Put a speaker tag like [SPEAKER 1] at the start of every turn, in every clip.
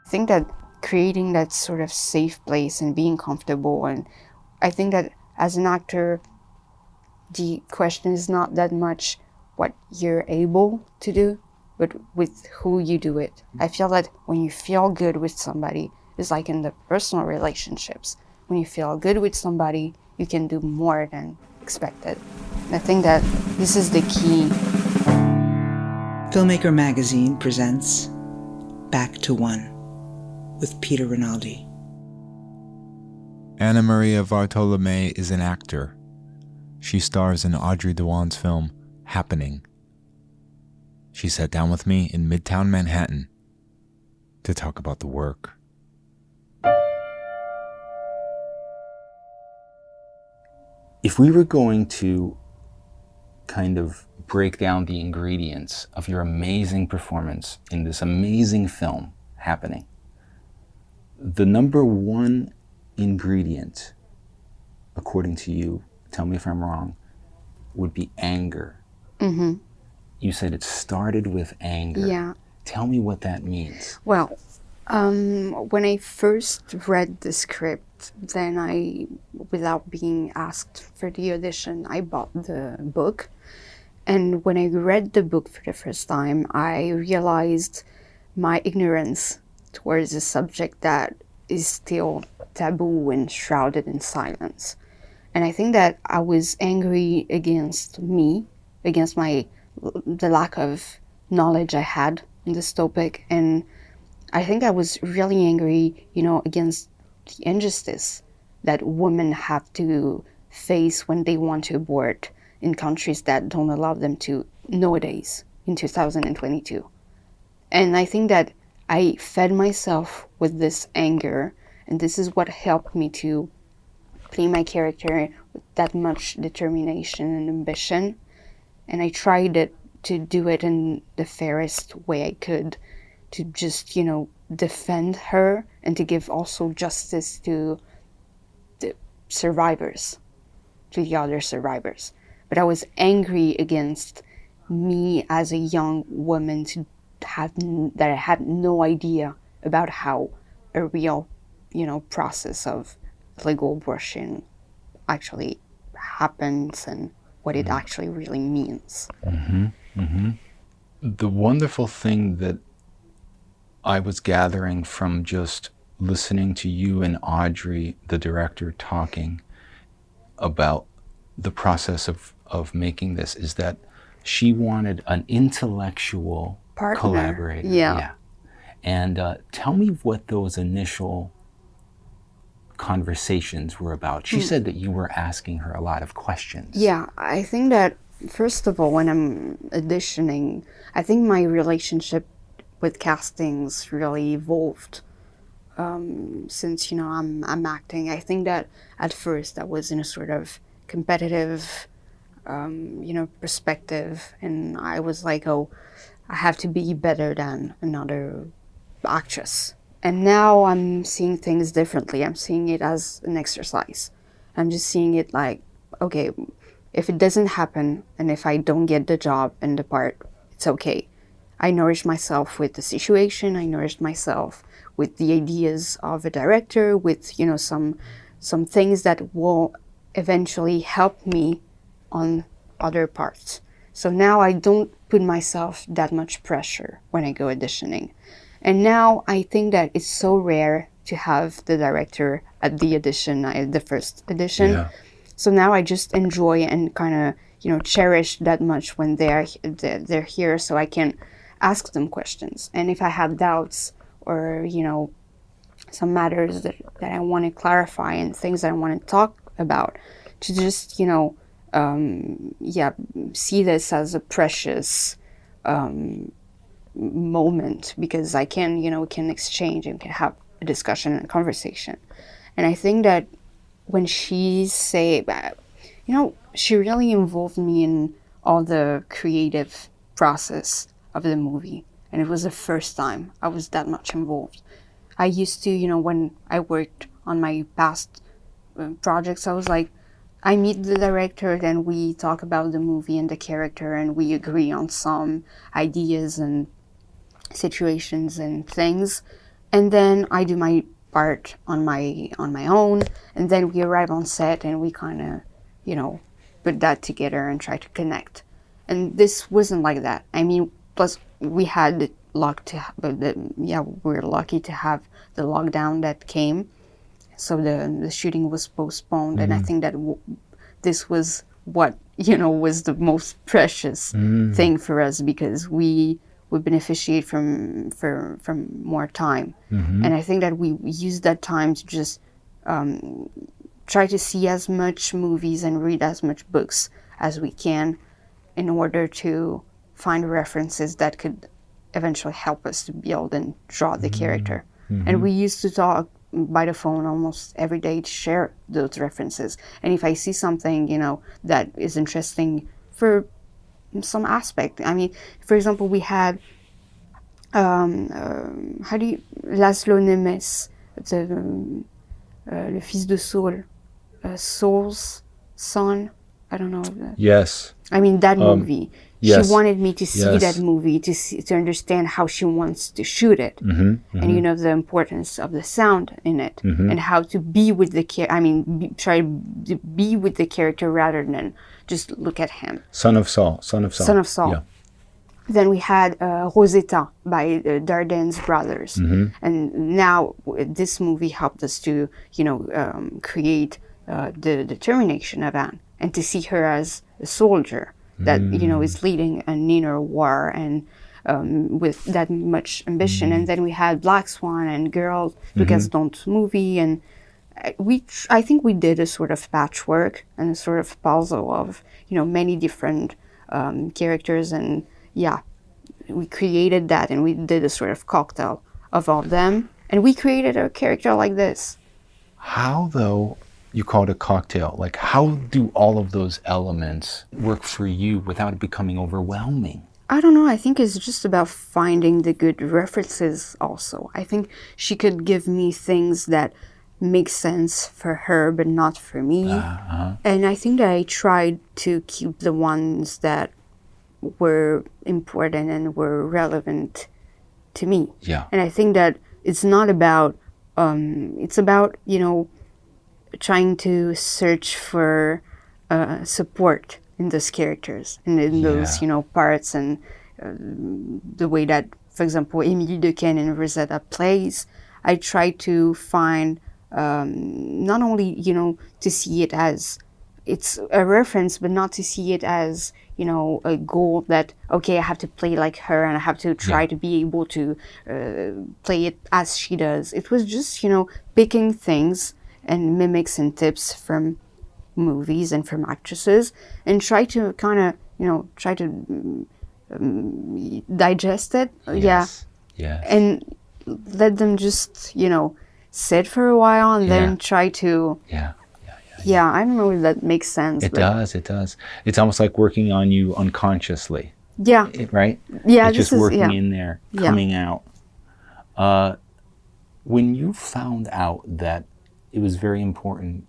[SPEAKER 1] I think that creating that sort of safe place and being comfortable, and I think that as an actor, the question is not that much what you're able to do, but with who you do it. I feel that when you feel good with somebody, it's like in the personal relationships. When you feel good with somebody, you can do more than expected. And I think that this is the key.
[SPEAKER 2] Filmmaker Magazine presents Back to One with Peter Rinaldi.
[SPEAKER 3] Anamaria Vartolomei is an actor. She stars in Audrey Diwan's film, Happening. She sat down with me in Midtown Manhattan to talk about the work.
[SPEAKER 4] If we were going to kind of break down the ingredients of your amazing performance in this amazing film, Happening, the number one ingredient, according to you, tell me if I'm wrong, would be anger.
[SPEAKER 1] Mm-hmm.
[SPEAKER 4] You said it started with anger.
[SPEAKER 1] Yeah.
[SPEAKER 4] Tell me what that means.
[SPEAKER 1] Well, when I first read the script, then without being asked for the audition, I bought the book. And when I read the book for the first time, I realized my ignorance towards a subject that is still taboo and shrouded in silence. And I think that I was angry against me, against the lack of knowledge I had in this topic. And I think I was really angry, against the injustice that women have to face when they want to abort in countries that don't allow them to nowadays, in 2022. And I think that I fed myself with this anger, and this is what helped me to play my character with that much determination and ambition. And I tried to do it in the fairest way I could, to just, defend her and to give also justice to the survivors, to the other survivors. But I was angry against me as a young woman that I had no idea about how a real, process of legal abortion actually happens and what it actually really means.
[SPEAKER 4] Mm-hmm. Mm-hmm. The wonderful thing that I was gathering from just listening to you and Audrey, the director, talking about the process of making this is that she wanted an intellectual
[SPEAKER 1] partner.
[SPEAKER 4] Collaborator.
[SPEAKER 1] Yeah.
[SPEAKER 4] And tell me what those initial conversations were about. She said that you were asking her a lot of questions.
[SPEAKER 1] Yeah, I think that, first of all, when I'm auditioning, I think my relationship with castings really evolved since, I'm acting. I think that at first I was in a sort of competitive, perspective, and I was like, oh, I have to be better than another actress. And now I'm seeing things differently. I'm seeing it as an exercise. I'm just seeing it like, okay, if it doesn't happen and if I don't get the job and the part, it's okay. I nourished myself with the situation. I nourished myself with the ideas of a director, with, some things that will eventually help me on other parts. So now I don't put myself that much pressure when I go auditioning. And now I think that it's so rare to have the director at the audition, the first audition.
[SPEAKER 4] Yeah.
[SPEAKER 1] So now I just enjoy and kind of, cherish that much when they're here, so I can ask them questions. And if I have doubts or, some matters that I want to clarify and things that I want to talk about, to just, see this as a precious moment, because I can, we can exchange and can have a discussion and a conversation. And I think that when she she really involved me in all the creative process of the movie. And it was the first time I was that much involved. I used to, when I worked on my past projects, I was like, I meet the director, then we talk about the movie and the character, and we agree on some ideas and situations and things. and then I do my part on my own, and then we arrive on set and we kind of, you know, put that together and try to connect. And this wasn't like that. I mean, plus we had luck to, we're lucky to have the lockdown that came, so the shooting was postponed, and I think that this was what, you know, was the most precious thing for us, because we would beneficiate from more time. And I think that we used that time to just try to see as much movies and read as much books as we can, in order to find references that could eventually help us to build and draw the character. And we used to talk by the phone almost every day to share those references. And if I see something, you know, that is interesting for some aspect, I mean, for example, we had Laszlo Nemes, Le Fils de Saul, Saul's son. I don't know.
[SPEAKER 4] Yes.
[SPEAKER 1] I mean, that movie.
[SPEAKER 4] Yes.
[SPEAKER 1] She wanted me to see
[SPEAKER 4] Yes.
[SPEAKER 1] that movie to understand how she wants to shoot it, and you know, the importance of the sound in it, and how to be with the try to be with the character rather than just look at him.
[SPEAKER 4] Son of Saul.
[SPEAKER 1] Son of Saul.
[SPEAKER 4] Yeah.
[SPEAKER 1] Then we had Rosetta by Dardenne's brothers, and now this movie helped us to, you know, create the determination of Anne, and to see her as a soldier that, you know, is leading an inner war, and with that much ambition. And then we had Black Swan and Girl, Lucas Don't movie, and I think we did a sort of patchwork and a sort of puzzle of, you know, many different characters, and yeah, we created that, and we did a sort of cocktail of all of them, and we created a character like this.
[SPEAKER 4] How, though, you call it a cocktail? Like, how do all of those elements work for you without it becoming overwhelming?
[SPEAKER 1] I don't know. I think it's just about finding the good references also. I think she could give me things that make sense for her, but not for me. And I think that I tried to keep the ones that were important and were relevant to me.
[SPEAKER 4] Yeah.
[SPEAKER 1] And I think that it's not about, it's about, you know, trying to search for support in those characters and in those, you know, parts, and the way that, for example, Émilie Dequesne and Rosetta plays. I try to find not only, you know, to see it as it's a reference, but not to see it as, you know, a goal that, okay, I have to play like her and I have to try to be able to play it as she does. It was just, you know, picking things and mimics and tips from movies and from actresses, and try to kind of, you know, try to digest it.
[SPEAKER 4] Yes.
[SPEAKER 1] And let them just, you know, sit for a while, and then try to I don't know if that makes sense.
[SPEAKER 4] It does. It's almost like working on you unconsciously.
[SPEAKER 1] Yeah.
[SPEAKER 4] Right?
[SPEAKER 1] Yeah.
[SPEAKER 4] It's just working in there, coming out. When you found out that it was very important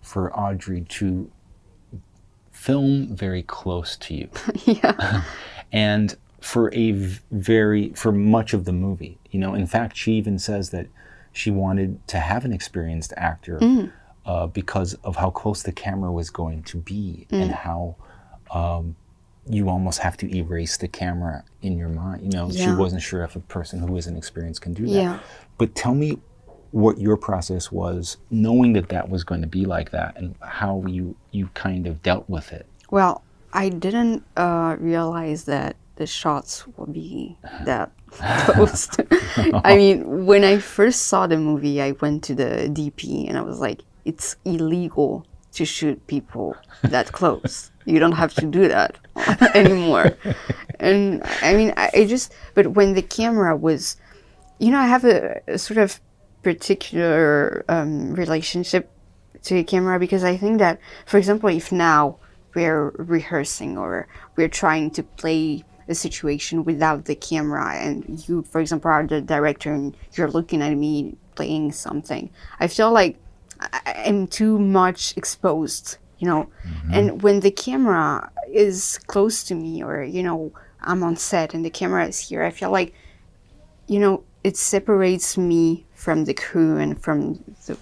[SPEAKER 4] for Audrey to film very close to you. And for for much of the movie, you know, in fact, she even says that she wanted to have an experienced actor because of how close the camera was going to be, and how you almost have to erase the camera in your mind. You know, she wasn't sure if a person who isn't experienced can do that. But tell me what your process was, knowing that that was going to be like that, and how you kind of dealt with it.
[SPEAKER 1] Well, I didn't realize that the shots would be that close. I mean, when I first saw the movie, I went to the DP and I was like, it's illegal to shoot people that close. You don't have to do that anymore. And I mean, but when the camera was, you know, I have a sort of particular relationship to the camera, because I think that, for example, if now we're rehearsing or we're trying to play a situation without the camera, and you, for example, are the director and you're looking at me playing something, I feel like I'm too much exposed, you know. And when the camera is close to me, or, you know, I'm on set and the camera is here, I feel like, you know, it separates me from the crew and from the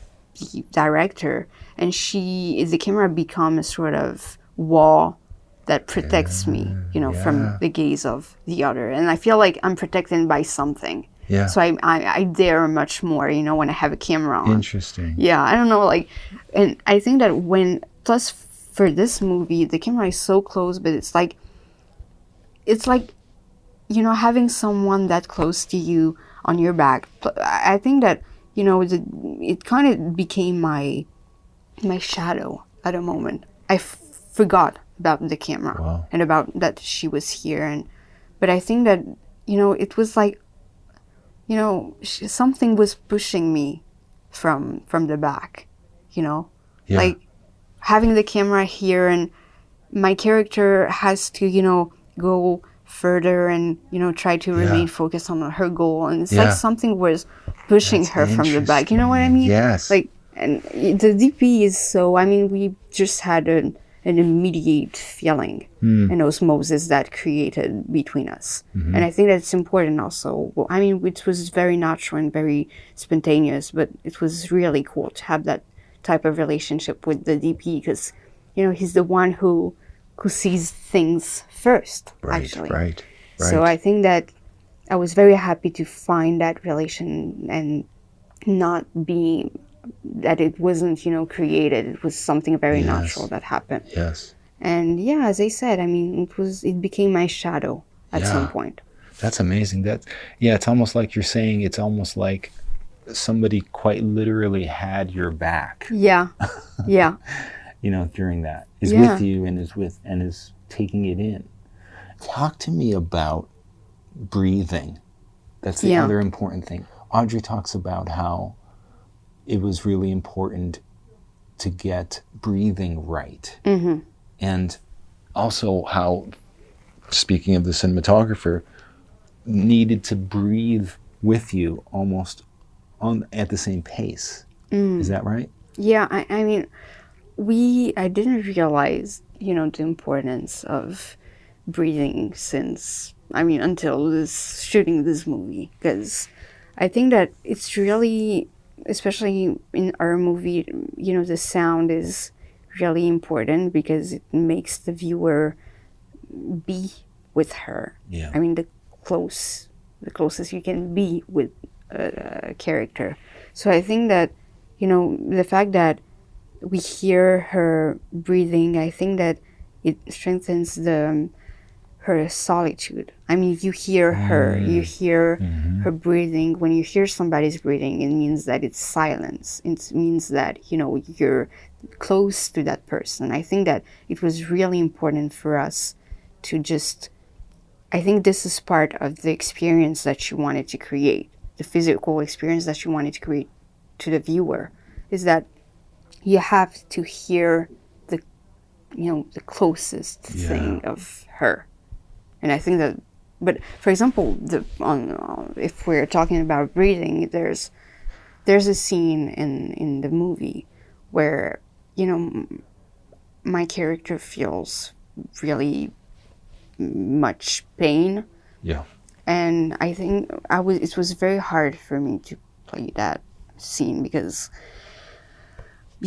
[SPEAKER 1] director, and the camera become a sort of wall that protects me, from the gaze of the other, and I feel like I'm protected by something.
[SPEAKER 3] Yeah.
[SPEAKER 1] So I dare much more, when I have a camera on.
[SPEAKER 3] Interesting.
[SPEAKER 1] Yeah, I don't know, and I think that plus for this movie, the camera is so close, but it's like, having someone that close to you on your back. I think that, it kind of became my shadow at a moment. I forgot about the camera.
[SPEAKER 3] Wow.
[SPEAKER 1] And about that she was here, but I think that, it was like, something was pushing me from the back,
[SPEAKER 3] Yeah.
[SPEAKER 1] like having the camera here, and my character has to, go further and, try to remain focused on her goal. And it's like something was pushing her from the back. You know what I mean?
[SPEAKER 3] Yes.
[SPEAKER 1] Like, and the DP is so, we just had an immediate feeling and osmosis that created between us. And I think that's important also. It was very natural and very spontaneous, but it was really cool to have that type of relationship with the DP, because, he's the one who sees things first, actually.
[SPEAKER 3] Right.
[SPEAKER 1] So I think that I was very happy to find that relation and not be that it wasn't, created. It was something very natural that happened.
[SPEAKER 3] Yes.
[SPEAKER 1] And yeah, as I said, it became my shadow at some point.
[SPEAKER 3] That's amazing. It's almost like you're saying, it's almost like somebody quite literally had your back.
[SPEAKER 1] Yeah. Yeah.
[SPEAKER 3] During that is with you and is taking it in. Talk to me about breathing. That's the other important thing. Audrey talks about how it was really important to get breathing right. Mm-hmm. And also how, speaking of the cinematographer, needed to breathe with you almost at the same pace. Is that right?
[SPEAKER 1] Yeah, I didn't realize, the importance of breathing until shooting this movie, because I think that it's really, especially in our movie, the sound is really important because it makes the viewer be with her.
[SPEAKER 3] Yeah.
[SPEAKER 1] The closest you can be with a character. So I think that, the fact that we hear her breathing, I think that it strengthens her solitude. You hear her, you hear her breathing. When you hear somebody's breathing, it means that it's silence. It means that, you're close to that person. I think that it was really important for us to I think this is part of the experience that she wanted to create, the physical experience that she wanted to create to the viewer, is that you have to hear the closest thing of her. And I think that, but for example, if we're talking about breathing, there's a scene in the movie where, my character feels really much pain.
[SPEAKER 3] Yeah.
[SPEAKER 1] And I think it was very hard for me to play that scene because,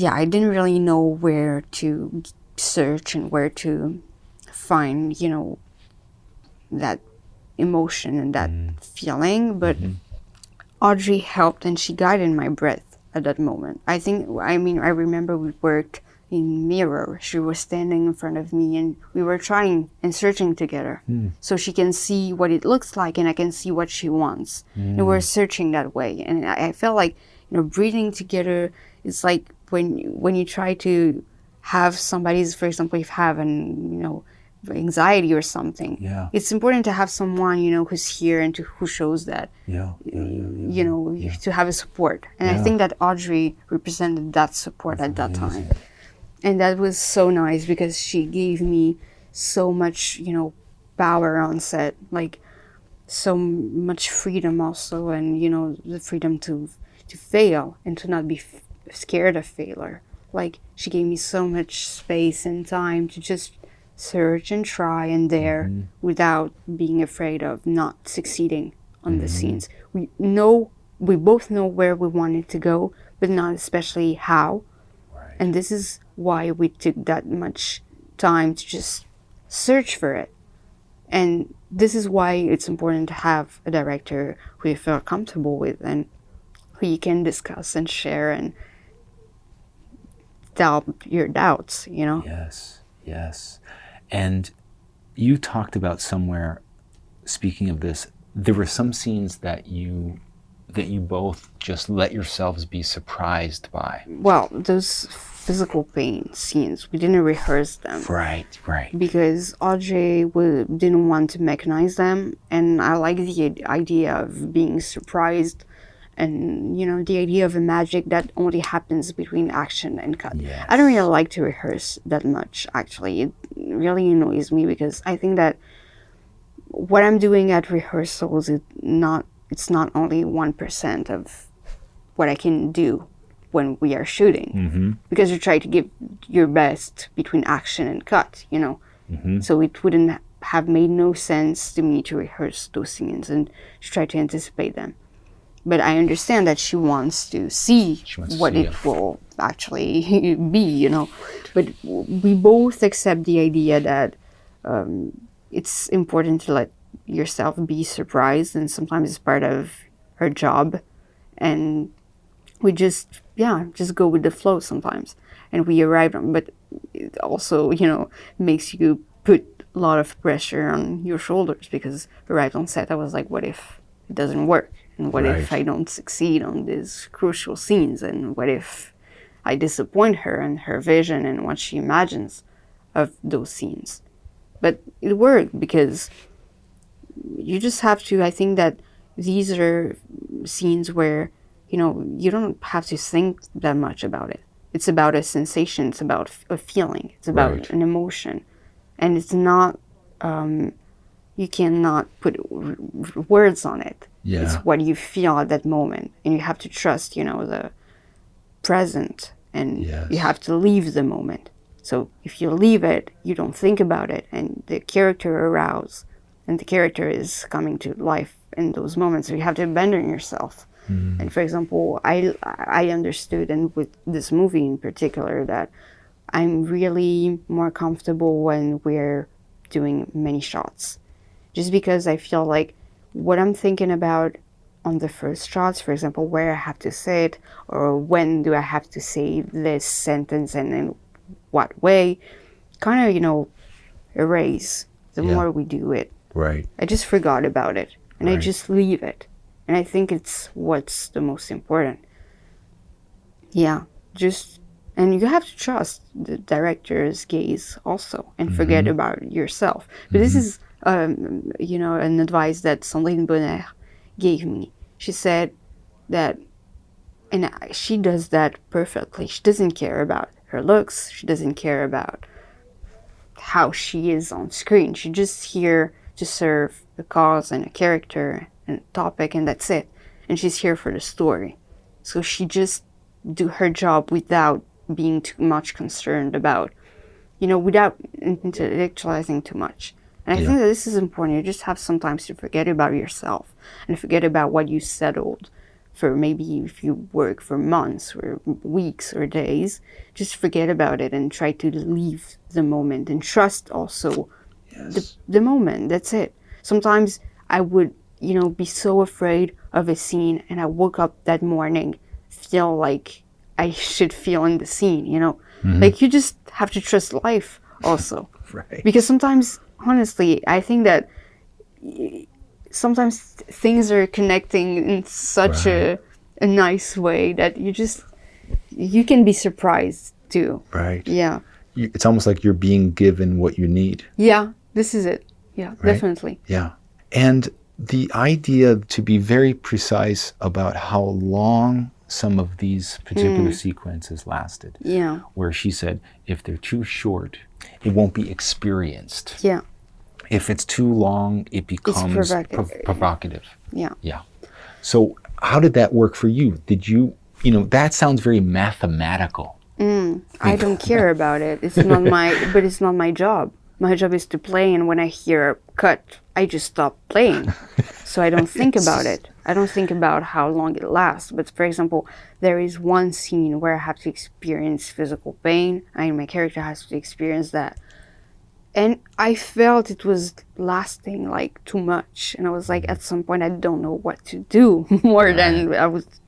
[SPEAKER 1] I didn't really know where to search and where to find, that emotion and that feeling. But Audrey helped and she guided my breath at that moment. I remember we worked in mirror. She was standing in front of me and we were trying and searching together. So she can see what it looks like and I can see what she wants. And we're searching that way. And I felt like, breathing together, it's like when you try to have somebody's, for example, if you have anxiety or something, it's important to have someone, who's here and who shows that, to have a support. And I think that Audrey represented that support at that time. And that was so nice because she gave me so much, power on set, like so much freedom also, and, the freedom to fail and to not be scared of failure. Like, she gave me so much space and time to just search and try and dare without being afraid of not succeeding on the scenes. We both know where we want it to go, but not especially how.
[SPEAKER 4] Right.
[SPEAKER 1] And this is why we took that much time to just search for it. And this is why it's important to have a director who you feel comfortable with and who you can discuss and share and tell your doubts, you know?
[SPEAKER 4] Yes, yes. And you talked about somewhere, speaking of this, there were some scenes that you both just let yourselves be surprised by.
[SPEAKER 1] Well, those physical pain scenes, we didn't rehearse them.
[SPEAKER 4] Right.
[SPEAKER 1] Because Audrey didn't want to mechanize them, and I like the idea of being surprised and, you know, the idea of a magic that only happens between action and cut.
[SPEAKER 4] Yes.
[SPEAKER 1] I don't really like to rehearse that much, actually. It really annoys me because I think that what I'm doing at rehearsals it's not only 1% of what I can do when we are shooting, because you try to give your best between action and cut, you know. So it wouldn't have made no sense to me to rehearse those scenes and to try to anticipate them. But I understand that she wants to see what it will actually be, you know. But we both accept the idea that it's important to let yourself be surprised, and sometimes it's part of her job. And we just go with the flow sometimes. And we arrive on, but it also, you know, makes you put a lot of pressure on your shoulders, because arrived on set, I was like, what if it doesn't work? And what if I don't succeed on these crucial scenes? And what if I disappoint her and her vision and what she imagines of those scenes? But it worked, because you just have to, I think that these are scenes where, you know, you don't have to think that much about it. It's about a sensation, it's about a feeling, it's about an emotion. And it's not, you cannot put words on it.
[SPEAKER 4] Yeah.
[SPEAKER 1] It's what you feel at that moment. And you have to trust, you know, the present, and you have to leave the moment. So if you leave it, you don't think about it, and the character arouses, and the character is coming to life in those moments. So you have to abandon yourself. And for example, I understood, and with this movie in particular, that I'm really more comfortable when we're doing many shots. Just because I feel like what I'm thinking about on the first shots, for example, where I have to say it, or when do I have to say this sentence and in what way, kind of, you know, erase the more we do it.
[SPEAKER 4] Right.
[SPEAKER 1] I just forgot about it, and I just leave it. And I think it's what's the most important. Yeah, and you have to trust the director's gaze also, and forget about yourself. But this is, you know, an advice that Sandrine Bonner gave me. She said that, and she does that perfectly. She doesn't care about her looks. She doesn't care about how she is on screen. She's just here to serve a cause and a character and a topic, and that's it. And she's here for the story. So she just do her job without being too much concerned about, you know, without intellectualizing too much. And I think that this is important. You just have sometimes to forget about yourself and forget about what you settled for. Maybe if you work for months or weeks or days, just forget about it and try to leave the moment and trust also the moment. That's it. Sometimes I would, you know, be so afraid of a scene, and I woke up that morning feel like I should feel in the scene, you know. Like, you just have to trust life also. Because sometimes, honestly, I think that sometimes things are connecting in such a nice way that you can be surprised too. Yeah.
[SPEAKER 4] It's almost like you're being given what you need.
[SPEAKER 1] Yeah, this is it. Yeah, definitely.
[SPEAKER 4] Yeah. And the idea to be very precise about how long some of these particular sequences lasted.
[SPEAKER 1] Yeah.
[SPEAKER 4] Where she said, if they're too short, it won't be experienced.
[SPEAKER 1] Yeah.
[SPEAKER 4] If it's too long, it becomes provocative.
[SPEAKER 1] Yeah.
[SPEAKER 4] Yeah. So how did that work for you? Did you, you know, that sounds very mathematical.
[SPEAKER 1] I don't care about it. It's not my, but it's not my job. my job is to play, and when I hear cut, I just stop playing. So I don't think about it. I don't think about how long it lasts. But for example, there is one scene where I have to experience physical pain. My character has to experience that. And I felt it was lasting like too much. And I was like, at some point, I don't know what to do more than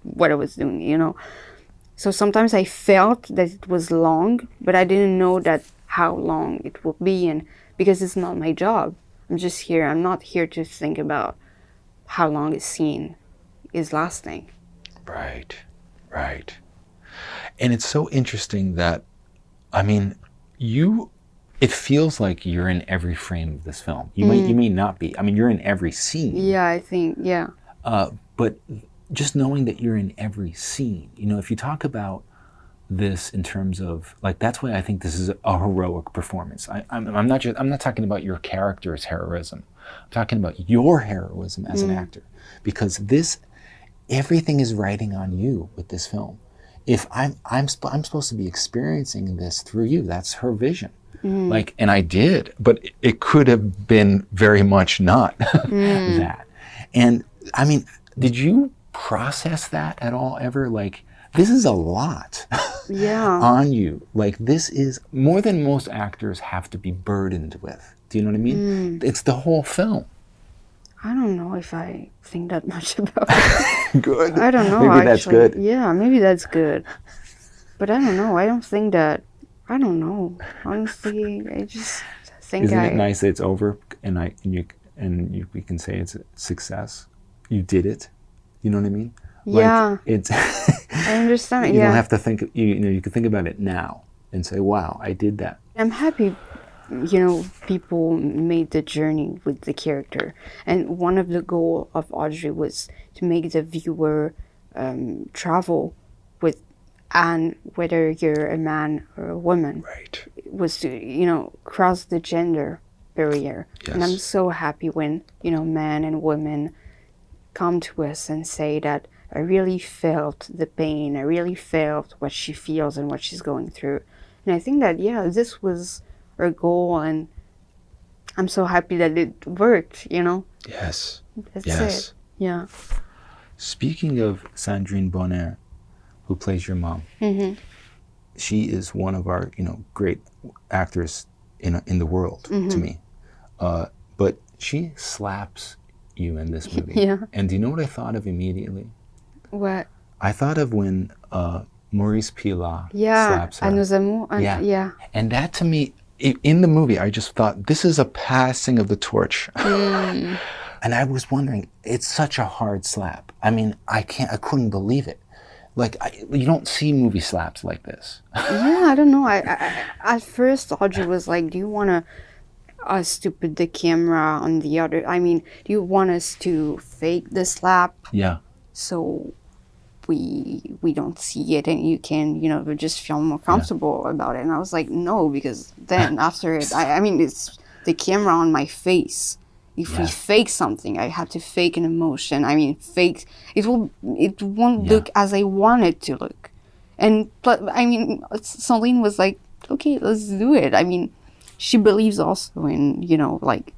[SPEAKER 1] what I was doing, you know. So sometimes I felt that it was long, but I didn't know that how long it will be. And because it's not my job, I'm just here. I'm not here to think about how long a scene is lasting.
[SPEAKER 4] Right, right. And it's so interesting that, I mean, it feels like you're in every frame of this film. You may not be. I mean, you're in every scene.
[SPEAKER 1] Yeah, I think, yeah.
[SPEAKER 4] But just knowing that you're in every scene, you know, if you talk about this in terms of, like, that's why I think this is a heroic performance. I'm not talking about your character's heroism. I'm talking about your heroism as an actor, because everything is riding on you with this film. If I'm supposed to be experiencing this through you, that's her vision. Like, and I did, but it could have been very much not that. And I mean, did you process that at all ever? Like, this is a lot on you. Like, this is more than most actors have to be burdened with. Do you know what I mean? It's the whole film.
[SPEAKER 1] I don't know if I think that much about it.
[SPEAKER 4] Good.
[SPEAKER 1] I don't know.
[SPEAKER 4] Maybe
[SPEAKER 1] actually.
[SPEAKER 4] that's good.
[SPEAKER 1] Yeah, maybe that's good. But I don't know. I don't think that. I don't know. Honestly, I just think
[SPEAKER 4] Isn't it nice that it's over and we can say it's a success? You did it. You know what I mean?
[SPEAKER 1] Yeah.
[SPEAKER 4] Like, it's.
[SPEAKER 1] I understand.
[SPEAKER 4] You don't have to think. You can think about it now and say, "Wow, I did that."
[SPEAKER 1] I'm happy. You know, people made the journey with the character, and one of the goals of Audrey was to make the viewer travel with Anne, whether you're a man or a woman.
[SPEAKER 4] Right.
[SPEAKER 1] Was to, you know, cross the gender barrier.
[SPEAKER 4] Yes.
[SPEAKER 1] And I'm so happy when, you know, men and women come to us and say that I really felt the pain, I really felt what she feels and what she's going through. And I think that, yeah, this was our goal, and I'm so happy that it worked, you know?
[SPEAKER 4] Yes.
[SPEAKER 1] That's
[SPEAKER 4] Yes.
[SPEAKER 1] it. Yeah.
[SPEAKER 4] Speaking of Sandrine Bonner, who plays your mom, she is one of our, you know, great actors in the world to me. But she slaps you in this movie.
[SPEAKER 1] Yeah.
[SPEAKER 4] And do you know what I thought of immediately?
[SPEAKER 1] What?
[SPEAKER 4] I thought of when Maurice Pilat slaps her.
[SPEAKER 1] À nos amours. Yeah.
[SPEAKER 4] And that, to me, in the movie, I just thought, this is a passing of the torch. And I was wondering, it's such a hard slap. I mean, I couldn't believe it. Like, you don't see movie slaps like this.
[SPEAKER 1] Yeah, I don't know. I at first, Audrey was like, do you want us to put the camera on the other? I mean, do you want us to fake the slap?
[SPEAKER 4] Yeah.
[SPEAKER 1] So we don't see it, and you can, you know, just feel more comfortable about it. And I was like, no, because then after it, I mean, it's the camera on my face. If we fake something, I have to fake an emotion. I mean, it won't look as I want it to look. And I mean, Sandrine was like, okay, let's do it. I mean, she believes also in, you know, like,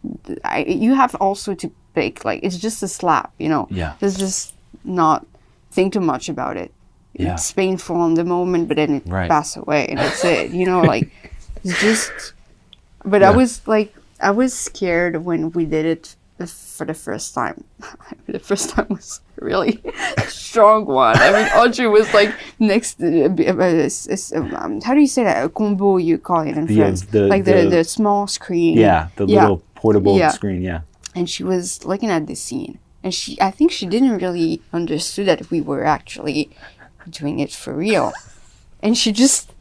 [SPEAKER 1] you have also to pick, like, it's just a slap, you know.
[SPEAKER 4] Yeah.
[SPEAKER 1] Let's just not think too much about it.
[SPEAKER 4] Yeah.
[SPEAKER 1] It's painful in the moment, but then it passes away, and that's it. You know, like, it's just. But I was scared when we did it for the first time. The first time was a really strong one. I mean, Audrey was like next to, how do you say that? A combo, you call it in France. The small screen.
[SPEAKER 4] Yeah, the little portable screen, yeah.
[SPEAKER 1] And she was looking at the scene. And I think she didn't really understand that we were actually doing it for real. And she just...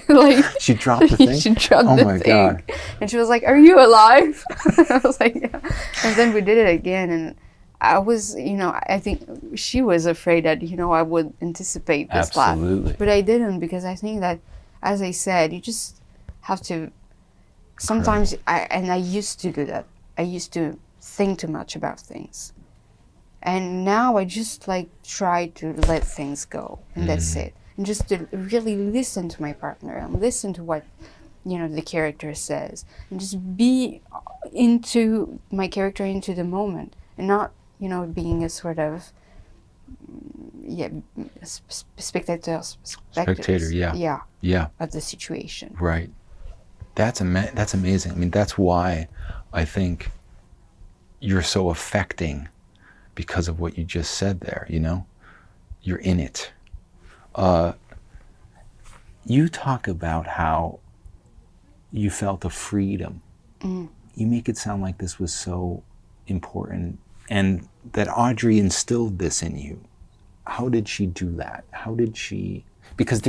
[SPEAKER 1] like,
[SPEAKER 4] she dropped the thing?
[SPEAKER 1] She dropped the thing.
[SPEAKER 4] Oh my God.
[SPEAKER 1] And she was like, are you alive? I was like, yeah. And then we did it again, and I was, you know, I think she was afraid that, you know, I would anticipate this slap.
[SPEAKER 4] Absolutely.
[SPEAKER 1] But I didn't, because I think that, as I said, you just have to, sometimes, I used to do that. I used to think too much about things. And now I just, like, try to let things go, and that's it. And just to really listen to my partner and listen to what the character says, and just be into my character, into the moment, and not, being a sort of spectator,
[SPEAKER 4] Yeah.
[SPEAKER 1] of the situation.
[SPEAKER 4] Right. That's amazing. I mean, that's why I think you're so affecting, because of what you just said there, You're in it. You talk about how you felt a freedom. You make it sound like this was so important, and that Audrey instilled this in you. How did she do that? Because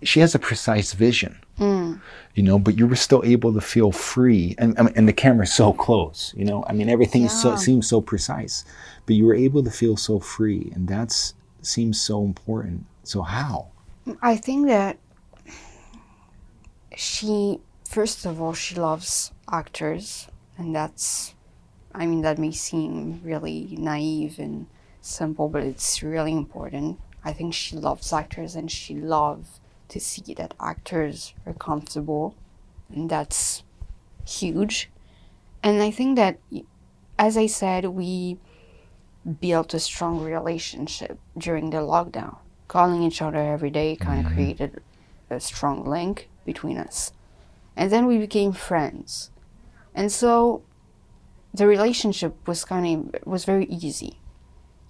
[SPEAKER 4] she has a precise vision, but you were still able to feel free, and the camera's so close, everything seems so precise, but you were able to feel so free, and that seems so important. So how?
[SPEAKER 1] I think that first of all, she loves actors, and that may seem really naive and simple, but it's really important. I think she loves actors, and she loves to see that actors are comfortable, and that's huge. And I think that, as I said, we built a strong relationship during the lockdown. Calling each other every day kind of created a strong link between us. And then we became friends. And so the relationship was very easy,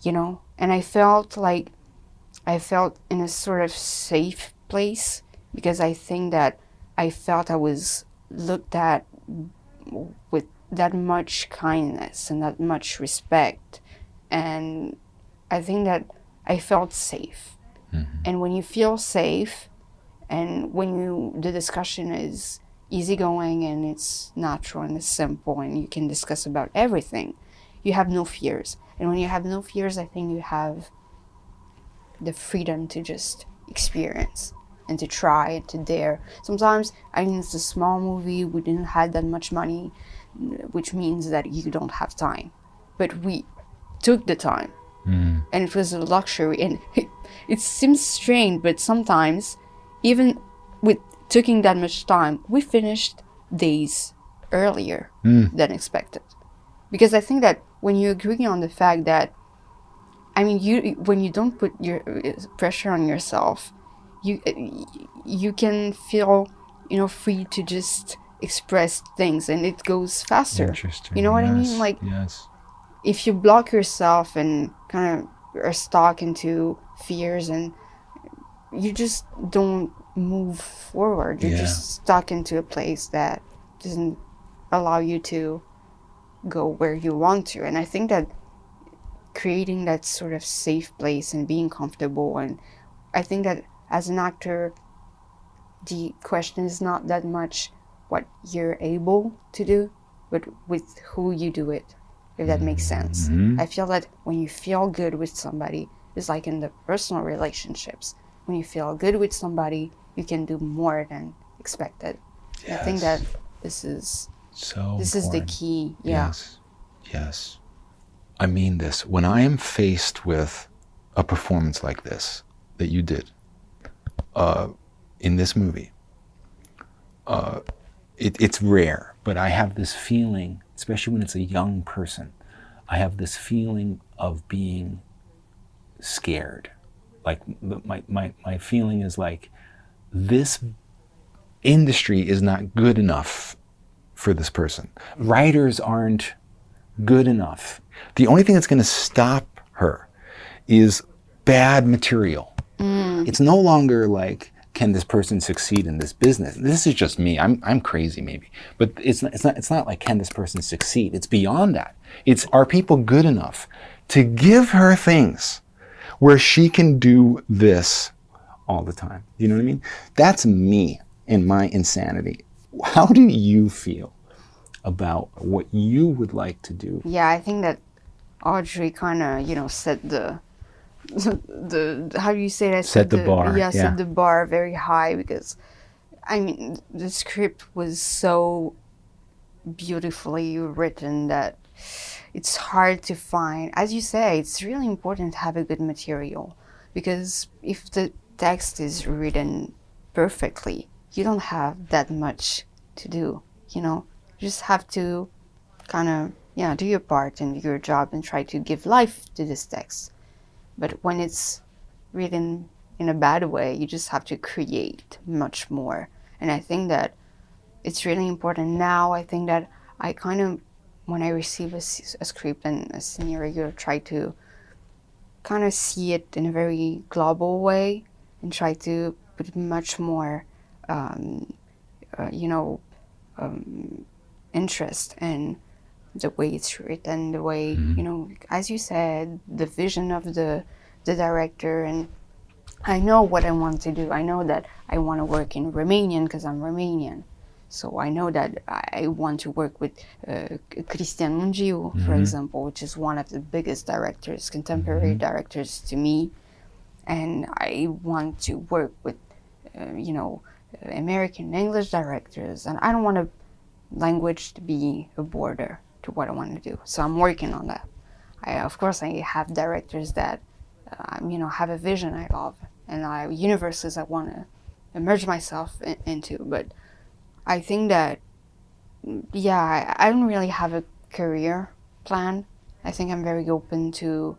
[SPEAKER 1] And I felt in a sort of safe place, because I think that I felt I was looked at with that much kindness and that much respect. And I think that I felt safe. And when you feel safe, and when the discussion is easygoing and it's natural and it's simple and you can discuss about everything, you have no fears. And when you have no fears, I think you have the freedom to just experience and to try and to dare. Sometimes, it's a small movie, we didn't have that much money, which means that you don't have time. But we took the time, and it was a luxury. And it seems strange, but sometimes, even with taking that much time, we finished days earlier than expected. Because I think that when you agree on the fact that, when you don't put your pressure on yourself, you can feel, free to just express things, and it goes faster.
[SPEAKER 4] Interesting.
[SPEAKER 1] You know what I
[SPEAKER 4] Yes.
[SPEAKER 1] mean? Like,
[SPEAKER 4] yes.
[SPEAKER 1] If you block yourself and kind of are stuck into fears, and you just don't move forward, you're just stuck into a place that doesn't allow you to go where you want to. And I think that creating that sort of safe place and being comfortable, and I think that as an actor, the question is not that much what you're able to do, but with who you do it, if that makes sense. I feel that when you feel good with somebody, it's like in the personal relationships. When you feel good with somebody, you can do more than expected. I think that this is the key. Yeah.
[SPEAKER 4] Yes. I mean this. When I am faced with a performance like this that you did in this movie, it's rare, but I have this feeling, especially when it's a young person, I have this feeling of being scared. Like my feeling is like, this industry is not good enough for this person. Writers aren't good enough. The only thing that's going to stop her is bad material. It's no longer like, can this person succeed in this business? This is just me. I'm crazy maybe, but it's not like, can this person succeed? It's beyond that. It's, are people good enough to give her things where she can do this all the time? You know what I mean? That's me and my insanity. How do you feel about what you would like to do?
[SPEAKER 1] Yeah, I think that Audrey kind of, set the how do you say that?
[SPEAKER 4] Set the bar.
[SPEAKER 1] Yeah, set the bar very high, because, the script was so beautifully written that it's hard to find. As you say, it's really important to have a good material, because if the text is written perfectly, you don't have that much to do, you know. You just have to kind of, do your part and do your job and try to give life to this text. But when it's written in a bad way, you just have to create much more. And I think that it's really important now. I think that I kind of, when I receive a script and a scenario, try to kind of see it in a very global way and try to put much more, interest in the way it's written, the way, you know, as you said, the vision of the director. And I know what I want to do. I know that I want to work in Romanian because I'm Romanian. So I know that I want to work with Cristian Mungiu, for example, which is one of the biggest directors, contemporary directors to me. And I want to work with, American English directors. And I don't want language to be a border to what I want to do. So I'm working on that. Of course, I have directors that, have a vision I love, and universes I want to immerse myself into. But I think that, I don't really have a career plan. I think I'm very open to,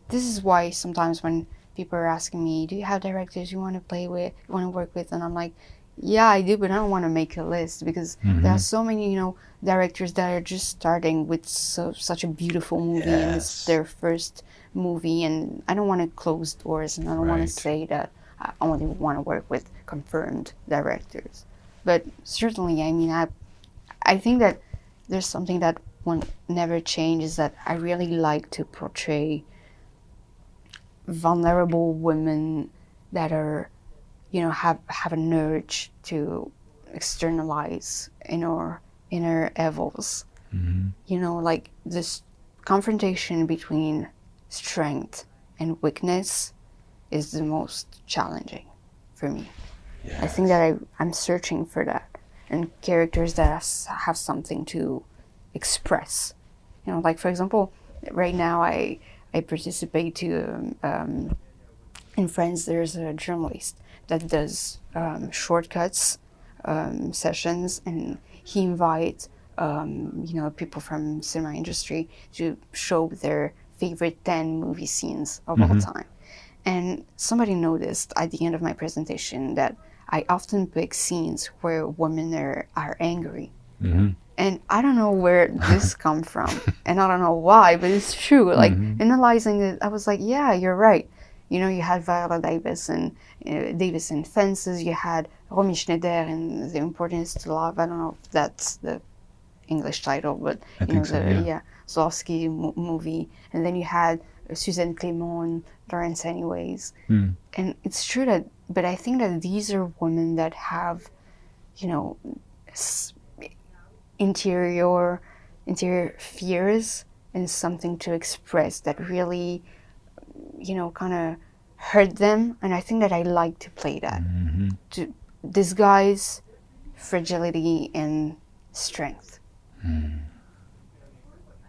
[SPEAKER 1] this is why sometimes when people are asking me, do you have directors you want to play with, you want to work with? And I'm like, yeah, I do, but I don't want to make a list because there are so many, directors that are just starting with such a beautiful movie and it's their first movie, and I don't want to close doors, and I don't want to say that I only want to work with confirmed directors. But certainly, I mean, I think that there's something that will never change, is that I really like to portray vulnerable women that are, have an urge to externalize inner evils. Like this confrontation between strength and weakness is the most challenging for me. Yes. I think that I'm searching for that, and characters that have something to express. Like for example, right now I participate to in France. There's a journalist that does shortcuts sessions, and he invites people from cinema industry to show their favorite 10 movie scenes of all time. And somebody noticed at the end of my presentation that I often pick scenes where women are angry. And I don't know where this comes from, and I don't know why, but it's true. Like analyzing it, I was like, yeah, you're right. You had Viola Davis and Davis in Fences. You had Romy Schneider in The Importance to Love. I don't know if that's the English title, but Zlowski movie. And then you had Suzanne Clément and Lawrence Anyways. And it's true that, but I think that these are women that have, interior fears and something to express that really, kind of hurt them. And I think that I like to play that, to disguise fragility and strength.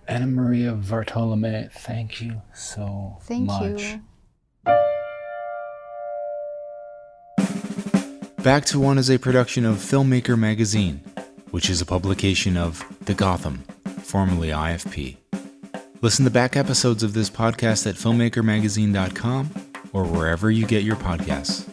[SPEAKER 4] Anamaria Vartolomei, thank you so much.
[SPEAKER 1] Thank you.
[SPEAKER 3] Back to One is a production of Filmmaker Magazine, which is a publication of The Gotham, formerly IFP. Listen to back episodes of this podcast at filmmakermagazine.com or wherever you get your podcasts.